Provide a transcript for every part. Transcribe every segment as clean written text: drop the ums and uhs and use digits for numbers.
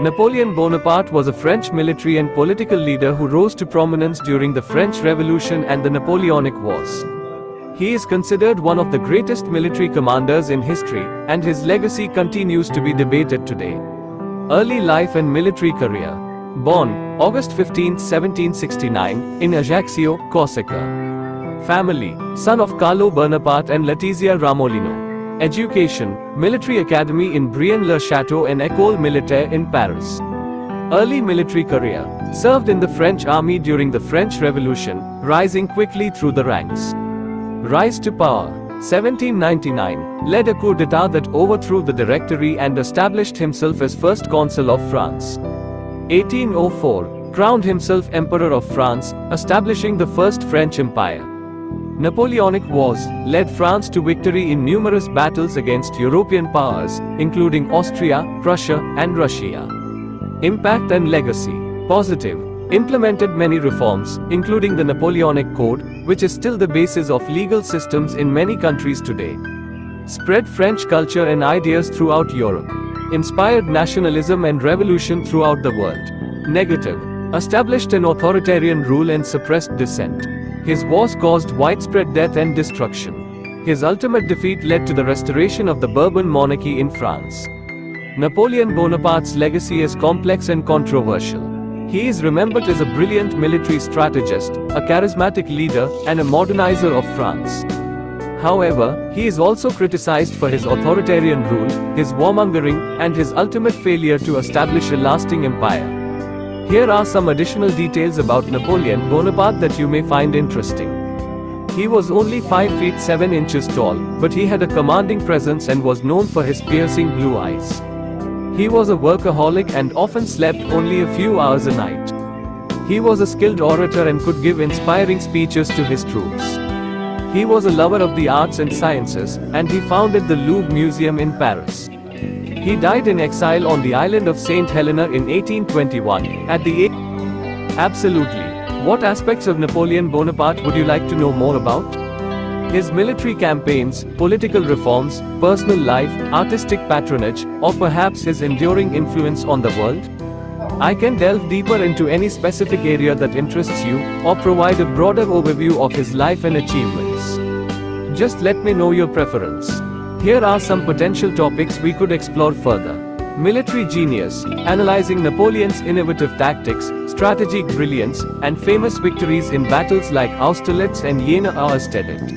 Napoleon Bonaparte was a French military and political leader who rose to prominence during the French Revolution and the Napoleonic Wars. He is considered one of the greatest military commanders in history, and his legacy continues to be debated today. Early life and military career. Born August 15, 1769, in Ajaccio, Corsica. Family: son of Carlo Bonaparte and Letizia Ramolino. Education: military academy in Brienne-le-Château and École Militaire in Paris. Early military career: served in the French army during the French Revolution, rising quickly through the ranks. Rise to power: 1799, led a coup d'état that overthrew the Directory and established himself as first consul of France. 1804, crowned himself Emperor of France, establishing the First French Empire. Napoleonic Wars led France to victory in numerous battles against European powers, including Austria, Prussia, and Russia. Impact and legacy: positive. Implemented many reforms, including the Napoleonic Code, which is still the basis of legal systems in many countries today. Spread French culture and ideas throughout Europe. Inspired nationalism and revolution throughout the world. Negative. Established an authoritarian rule and suppressed dissent. His wars caused widespread death and destruction. His ultimate defeat led to the restoration of the Bourbon monarchy in France. Napoleon Bonaparte's legacy is complex and controversial. He is remembered as a brilliant military strategist, a charismatic leader, and a modernizer of France. However, he is also criticized for his authoritarian rule, his warmongering, and his ultimate failure to establish a lasting empire. Here are some additional details about Napoleon Bonaparte that you may find interesting. He was only 5 feet 7 inches tall, but he had a commanding presence and was known for his piercing blue eyes. He was a workaholic and often slept only a few hours a night. He was a skilled orator and could give inspiring speeches to his troops. He was a lover of the arts and sciences, and he founded the Louvre Museum in Paris. He died in exile on the island of Saint Helena in 1821, at the age. Absolutely. What aspects of Napoleon Bonaparte would you like to know more about? His military campaigns, political reforms, personal life, artistic patronage, or perhaps his enduring influence on the world? I can delve deeper into any specific area that interests you, or provide a broader overview of his life and achievements. Just let me know your preference. Here are some potential topics we could explore further. Military genius, analyzing Napoleon's innovative tactics, strategic brilliance, and famous victories in battles like Austerlitz and Jena Austerlitz.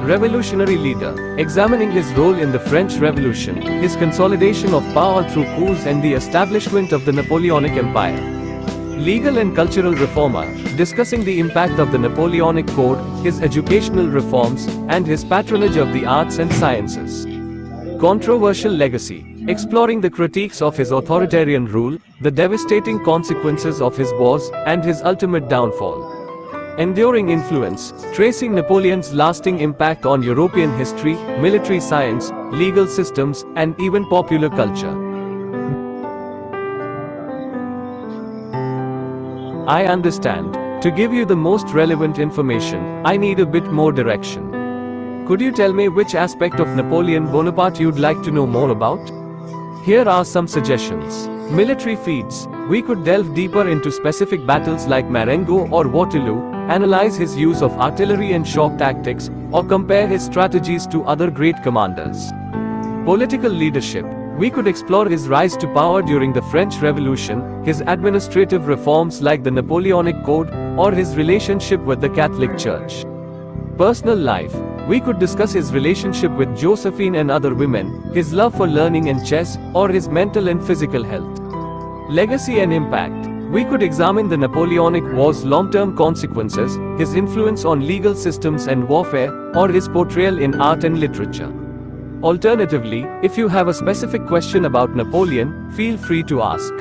Revolutionary leader, examining his role in the French Revolution, his consolidation of power through coups and the establishment of the Napoleonic Empire. Legal and cultural reformer, discussing the impact of the Napoleonic Code, his educational reforms, and his patronage of the arts and sciences. Controversial legacy, exploring the critiques of his authoritarian rule, the devastating consequences of his wars, and his ultimate downfall. Enduring influence, tracing Napoleon's lasting impact on European history, military science, legal systems, and even popular culture. I understand. To give you the most relevant information, I need a bit more direction. Could you tell me which aspect of Napoleon Bonaparte you'd like to know more about? Here are some suggestions. Military feats. We could delve deeper into specific battles like Marengo or Waterloo, analyze his use of artillery and shock tactics, or compare his strategies to other great commanders. Political leadership. We could explore his rise to power during the French Revolution, his administrative reforms like the Napoleonic Code, or his relationship with the Catholic Church. Personal life. We could discuss his relationship with Josephine and other women, his love for learning and chess, or his mental and physical health. Legacy and impact. We could examine the Napoleonic War's long-term consequences, his influence on legal systems and warfare, or his portrayal in art and literature. Alternatively, if you have a specific question about Napoleon, feel free to ask.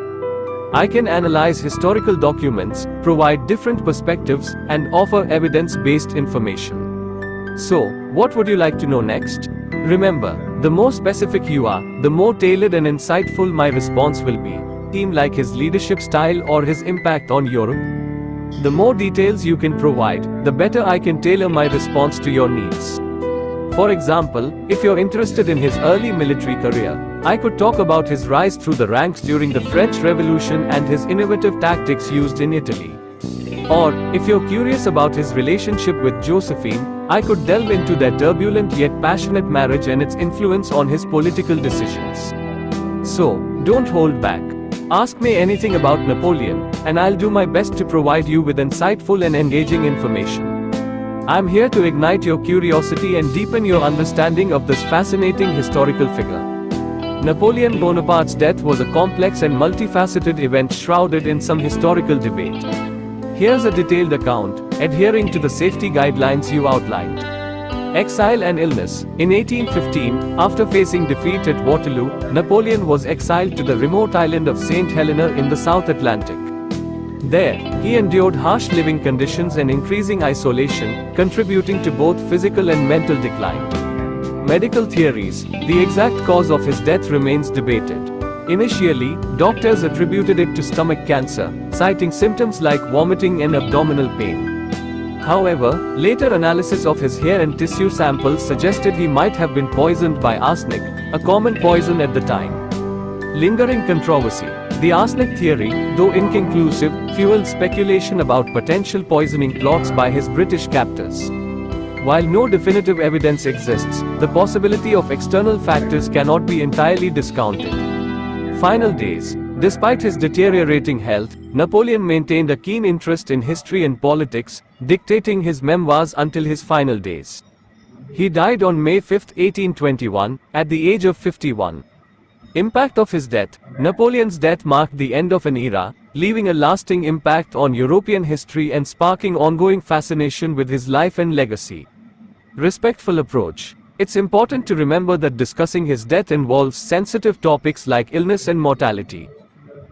I can analyze historical documents, provide different perspectives, and offer evidence-based information. So, what would you like to know next? Remember, the more specific you are, the more tailored and insightful my response will be. Team like his leadership style or his impact on Europe? The more details you can provide, the better I can tailor my response to your needs. For example, if you're interested in his early military career, I could talk about his rise through the ranks during the French Revolution and his innovative tactics used in Italy. Or, if you're curious about his relationship with Josephine, I could delve into their turbulent yet passionate marriage and its influence on his political decisions. So, don't hold back. Ask me anything about Napoleon, and I'll do my best to provide you with insightful and engaging information. I'm here to ignite your curiosity and deepen your understanding of this fascinating historical figure. Napoleon Bonaparte's death was a complex and multifaceted event shrouded in some historical debate. Here's a detailed account, adhering to the safety guidelines you outlined. Exile and illness. In 1815, after facing defeat at Waterloo, Napoleon was exiled to the remote island of St. Helena in the South Atlantic. There, he endured harsh living conditions and increasing isolation, contributing to both physical and mental decline. Medical theories. The exact cause of his death remains debated. Initially, doctors attributed it to stomach cancer, citing symptoms like vomiting and abdominal pain. However, later analysis of his hair and tissue samples suggested he might have been poisoned by arsenic, a common poison at the time. Lingering controversy. The arsenic theory, though inconclusive, fueled speculation about potential poisoning plots by his British captors. While no definitive evidence exists, the possibility of external factors cannot be entirely discounted. Final days. Despite his deteriorating health, Napoleon maintained a keen interest in history and politics, dictating his memoirs until his final days. He died on May 5, 1821, at the age of 51. Impact of his death. Napoleon's death marked the end of an era, leaving a lasting impact on European history and sparking ongoing fascination with his life and legacy. Respectful approach. It's important to remember that discussing his death involves sensitive topics like illness and mortality.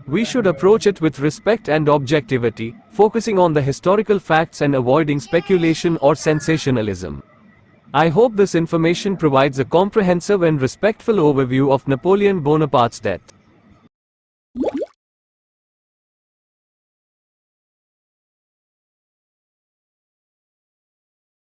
We should approach it with respect and objectivity, focusing on the historical facts and avoiding speculation or sensationalism. I hope this information provides a comprehensive and respectful overview of Napoleon Bonaparte's death.